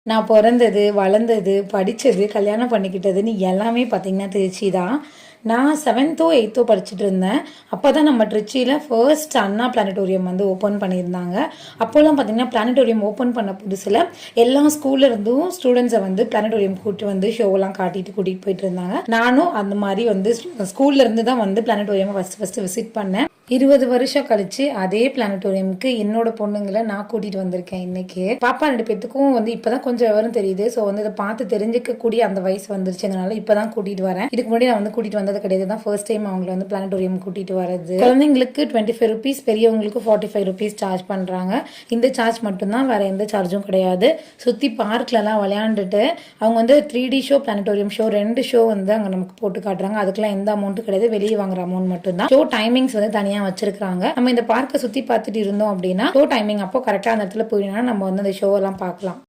நான் பிறந்தது, வளர்ந்தது, படித்தது, கல்யாணம் பண்ணிக்கிட்டதுன்னு எல்லாமே பார்த்திங்கன்னா திருச்சி தான். நான் 7th 8th படிச்சுட்டு இருந்தேன். அப்போ தான் நம்ம திருச்சியில் ஃபர்ஸ்ட் அண்ணா பிளானட்டோரியம் வந்து ஓப்பன் பண்ணியிருந்தாங்க. அப்போல்லாம் பார்த்திங்கன்னா பிளானட்டோரியம் ஓப்பன் பண்ண புதுசில் எல்லா ஸ்கூல்ல இருந்தும் ஸ்டூடெண்ட்ஸை வந்து பிளானட்டோரியம் கூப்பிட்டு வந்து ஷோவெல்லாம் கூட்டிகிட்டு போயிட்டு இருந்தாங்க. நானும் அந்த மாதிரி வந்து ஸ்கூல்ல இருந்து தான் வந்து பிளானட்டோரியம் ஃபஸ்ட்டு விசிட் பண்ணேன். 20 வருஷம் கழிச்சு அதே பிளானட்டோரியமுக்கு என்னோட பொண்ணுங்களை நான் கூட்டிட்டு வந்திருக்கேன். இன்னைக்கு பாப்பா 2 பேத்துக்கும் வந்து இப்பதான் கொஞ்சம் விவரம் தெரியுது. ஸோ வந்து இதை பார்த்து தெரிஞ்சுக்கக்கூடிய அந்த வயசு வந்துருச்சுனால இப்பதான் கூட்டிட்டு வரேன். இதுக்கு முன்னாடி நான் வந்து கூட்டிட்டு வந்தது கிடையாது. தான் ஃபர்ஸ்ட் டைம் அவங்களை வந்து பிளானட்டோரியம் கூட்டிட்டு வரது. குழந்தைங்களுக்கு 25 rupees, பெரியவங்களுக்கு 45 rupees சார்ஜ் பண்றாங்க. இந்த சார்ஜ் மட்டும்தான், வேற எந்த சார்ஜும் கிடையாது. சுத்தி பார்க்லலாம் விளையாண்டுட்டு அவங்க வந்து 3D show, planetarium show 2 show வந்து அங்கே நமக்கு போட்டு காட்டுறாங்க. அதுக்கெல்லாம் எந்த அமௌண்ட்டும் கிடையாது. வெளியே வாங்குற அமௌண்ட் மட்டும் தான். ஷோ டைமிங்ஸ் வந்து தனியாக வச்சிருக்காங்க. நம்ம இந்த பார்க்கை சுத்தி பார்த்துட்டு இருந்தோம் அப்படின்னா ஷோ டைமிங் அப்போ கரெக்டா அந்த இடத்துல போயினா நம்ம வந்து அந்த ஷோ எல்லாம் பார்க்கலாம்.